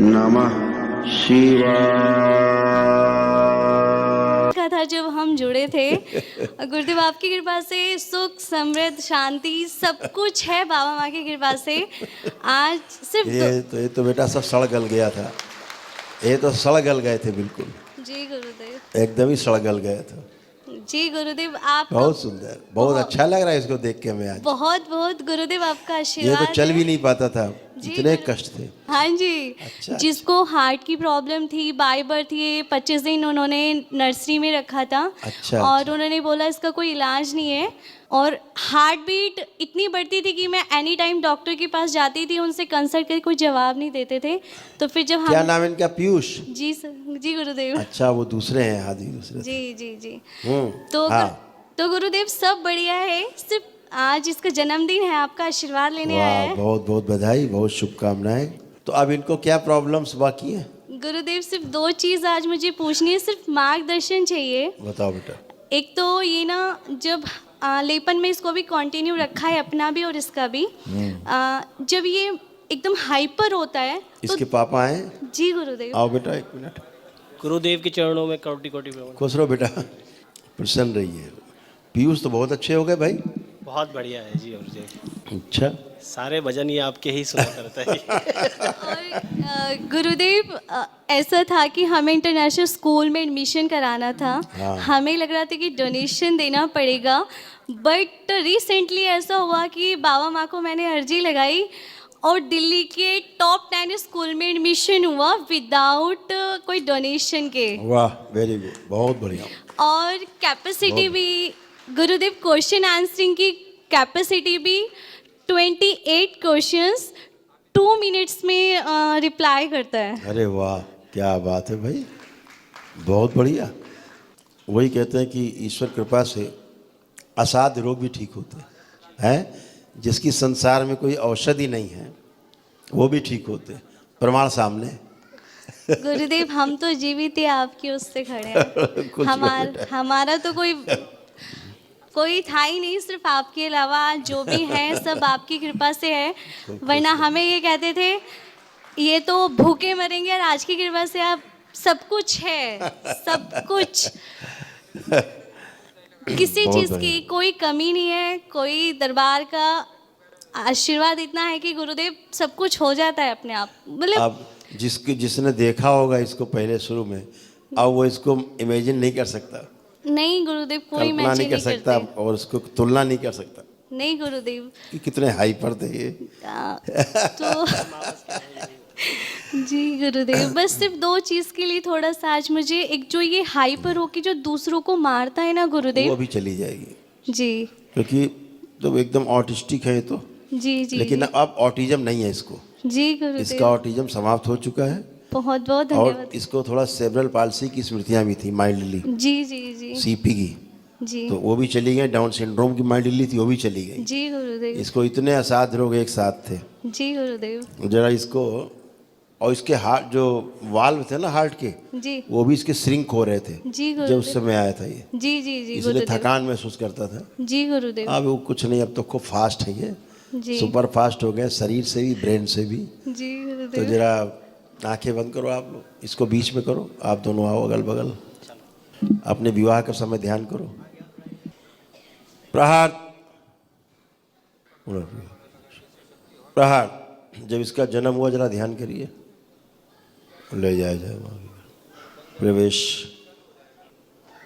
नमः शिवाय। का था जब हम जुड़े थे। गुरुदेव आपकी कृपा से सुख समृद्ध शांति सब कुछ है, बाबा माँ की कृपा से। आज सिर्फ ये तो बेटा सब सड़ गल गया था। ये तो सड़ गल गए थे, बिल्कुल जी गुरुदेव, एकदम ही सड़ गल गए थे। जी गुरुदेव आप बहुत सुंदर, बहुत अच्छा लग रहा है इसको देख के। मैं आज बहुत बहुत गुरुदेव आपका ये आशीर्वाद तो चल है। भी नहीं पाता था, जी इतने गुरु- कष्ट थे। हाँ जी, अच्छा। जिसको हार्ट की प्रॉब्लम थी, बाय बर्थ ये 25 दिन उन्होंने नर्सरी में रखा था। अच्छा, और अच्छा। उन्होंने बोला इसका कोई इलाज नहीं है। और हार्ट बीट इतनी बढ़ती थी कि मैं एनी टाइम डॉक्टर के पास जाती थी, उनसे कंसल्ट करके कोई जवाब नहीं देते थे। तो फिर जब क्या हम नाम है इनका? पीयूष। जी सर, जी गुरुदेव। अच्छा, वो दूसरे हैं, आदि दूसरे थे। जी जी जी। हम्म, तो हाँ। तो गुरुदेव सब बढ़िया है, सिर्फ आज इसका जन्मदिन है, आपका आशीर्वाद लेने आया वाह, है। बहुत बहुत बधाई, बहुत शुभकामनाएं। तो अब इनको क्या प्रॉब्लम्स बाकी हैं? गुरुदेव सिर्फ 2 चीज़ आज मुझे पूछनी है, सिर्फ मार्गदर्शन चाहिए। बताओ बेटा। एक तो ये ना, जब लेपन में इसको भी कंटिन्यू रखा है, अपना भी और इसका भी। जब ये एकदम हाइपर होता है तो इसके पापा हैं? जी गुरुदेव। आओ बेटा, एक मिनट। गुरुदेव के चरणों में कोटि कोटि प्रणाम। खुश रहो बेटा, प्रसन्न रहिए। पीयूष तो बहुत अच्छे हो गए भाई। बहुत बढ़िया है जी। और जी अच्छा, सारे भजन ये आपके ही सुना करता है। और गुरुदेव ऐसा था कि हमें इंटरनेशनल स्कूल में एडमिशन कराना था। हाँ। हमें लग रहा था कि डोनेशन देना पड़ेगा, बट रिसेंटली ऐसा हुआ कि बाबा माँ को मैंने अर्जी लगाई और दिल्ली के टॉप 10 स्कूल में एडमिशन हुआ विदाउट कोई डोनेशन के। वाह, वेरी गुड, बहुत बढ़िया। और कैपेसिटी भी गुरुदेव, क्वेश्चन आंसरिंग की कैपेसिटी भी 28 क्वेश्चंस 2 मिनट्स में रिप्लाई करता है। अरे वाह, क्या बात है भाई, बहुत बढ़िया। वही कहते हैं कि ईश्वर कृपा से असाध्य रोग भी ठीक होते हैं। जिसकी संसार में कोई औषधि नहीं है वो भी ठीक होते हैं, प्रमाण सामने। गुरुदेव हम तो जीवित ही आपकी उससे खड़े हैं। कुछ हमारा तो कोई था ही नहीं, सिर्फ आपके अलावा जो भी है सब आपकी कृपा से है। वरना हमें ये कहते थे ये तो भूखे मरेंगे, और आज की कृपा से आप सब कुछ है, सब कुछ। किसी बहुत चीज़ बढ़िया। की कोई कमी नहीं है, कोई दरबार का आशीर्वाद इतना है कि गुरुदेव सब कुछ हो जाता है अपने आप। मतलब अब जिसने देखा होगा इसको पहले शुरू में, अब वो इसको इमेजिन नहीं कर सकता, नहीं गुरुदेव, कोई कल्पना मैच नहीं कर सकता, करते। और उसको तुलना नहीं कर सकता नहीं गुरुदेव। कि कितने हाइपर थे ये। तो जी गुरुदेव, बस सिर्फ 2 चीज़ के लिए थोड़ा सा आज मुझे, एक जो ये हाइपर हो के जो दूसरों को मारता है ना वो गुरुदेव। अभी चली जाएगी, जी क्योंकि तो एकदम ऑटिस्टिक है ये तो। जी जी। लेकिन अब ऑटिज्म नहीं है इसको, जी इसका गुरुदेव, ऑटिज्म समाप्त हो चुका है। बहुत बहुत और धन्यवाद। इसको थोड़ा सेरेब्रल पाल्सी की स्मृतियाँ भी थी, माइल्डली जी जी जी सीपी की, जी तो वो भी चली गई। डाउन सिंड्रोम की माइल्डली थी, वो भी चली गई। जी गुरुदेव। इसको इतने असाध्य रोग एक साथ थे। जी गुरुदेव। जरा इसको, और इसके हार्ट जो वाल्व थे ना हार्ट के, जी वो भी इसके श्रिंक हो रहे थे जी जब उस गुरुदेव। समय आया था ये, जी जी जी इसलिए गुरुदेव। थकान महसूस करता था। जी गुरुदेव। अब वो कुछ नहीं, अब तो खूब फास्ट है ये, जी सुपर फास्ट हो गए, शरीर से भी ब्रेन से भी। जी तो गुरुदेव। जरा आंखें बंद करो आप लोग, इसको बीच में करो, आप दोनों आओ अगल बगल, अपने विवाह का समय ध्यान करो। प्रहार प्रहार, जब इसका जन्म हुआ जरा ध्यान करिए, ले जाया जाए प्रवेश,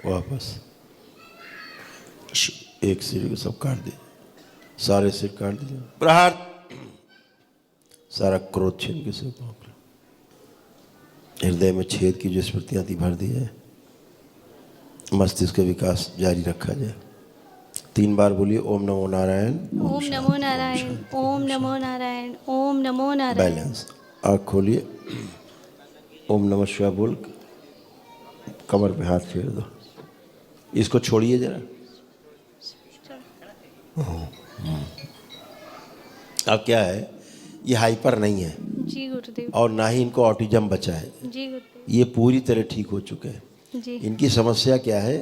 वापस एक सिर को सब काट दीजिए, सारे सिर काट दीजिए। प्रहार, सारा क्रोध छीन के सिर को, हृदय में छेद की जो स्मृतियाँ थी भर दी जाए, मस्तिष्क का विकास जारी रखा जाए। 3 बार बोलिए ओम नमो नारायण। ओम नमो नारायण, ओम नमो नारायण, ओम नमो नारायण। बैलेंस। आँख खोलिए, ओम नमः शिवाय बोल कमर पे हाथ फेर दो। इसको छोड़िए जरा। अब क्या है, ये हाइपर नहीं है जी गुरुदेव। और ना ही इनको ऑटिज्म बचा है, जी गुरुदेव। ये पूरी तरह ठीक हो चुके हैं। जी इनकी समस्या क्या है,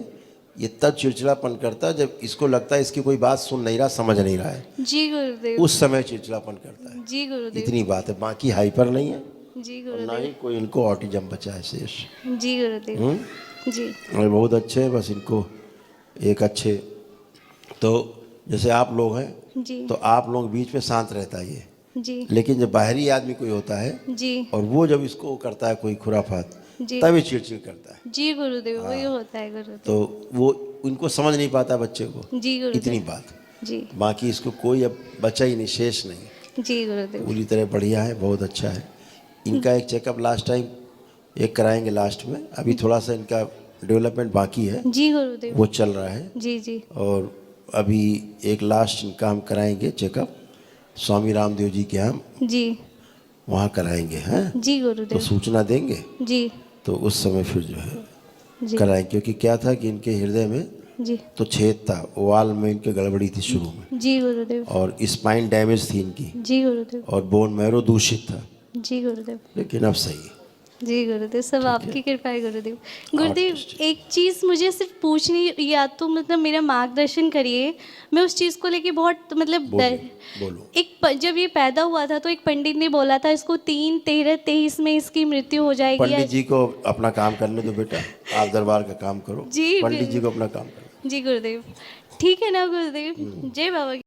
ये तब चिड़चिड़ापन करता है जब इसको लगता है इसकी कोई बात सुन नहीं रहा, समझ नहीं रहा है, जी गुरुदेव। उस समय चिड़चिड़ापन करता है। जी गुरुदेव। इतनी बात है, बाकी हाइपर नहीं है। जी और ना गुरुदेव। ही कोई इनको ऑटिज्म बचा है शेष। जी गुरुदेव। जी और बहुत अच्छे हैं, बस इनको एक अच्छे, तो जैसे आप लोग हैं जी तो आप लोग बीच में शांत रहता है ये, जी लेकिन जब बाहरी आदमी कोई होता है जी और वो जब इसको करता है कोई खुराफात, जी तब ये चिड़चिड़ करता है। जी गुरुदेव, वही होता है गुरुदेव। तो वो उनको समझ नहीं पाता बच्चे को, जी इतनी गुरुदेव। बात। जी बाकी इसको कोई अब बचा ही नहीं, शेष नहीं, जी गुरुदेव। पूरी तरह बढ़िया है, बहुत अच्छा है। इनका एक चेकअप लास्ट टाइम एक कराएंगे लास्ट में, अभी थोड़ा सा इनका डेवलपमेंट बाकी है, जी गुरुदेव। वो चल रहा है। जी जी और अभी एक लास्ट इनका हम कराएंगे चेकअप स्वामी रामदेव जी के यहाँ, जी वहाँ कराएंगे हैं, जी तो गुरुदेव। सूचना देंगे जी तो उस समय फिर जो है जी कराएंगे। क्योंकि क्या था कि इनके हृदय में जी तो छेद था, वाल में इनके गड़बड़ी थी शुरू में, जी गुरुदेव। और स्पाइन डैमेज थी इनकी, जी गुरुदेव। और बोन मैरो दूषित था, जी गुरुदेव। लेकिन अब सही है। जी गुरुदेव, सब आपकी कृपा है गुरुदेव। गुरुदेव Artist। एक चीज़ मुझे सिर्फ पूछनी, या तो मतलब मेरा मार्गदर्शन करिए, मैं उस चीज़ को लेके बहुत मतलब बोलो बोलो। जब ये पैदा हुआ था तो एक पंडित ने बोला था इसको 3/13/23 में इसकी मृत्यु हो जाएगी। पंडित जी को अपना काम करने दो बेटा, आप दरबार का काम करो, जी पंडित जी को अपना काम करो। जी गुरुदेव, ठीक है ना गुरुदेव? जय बाबा की।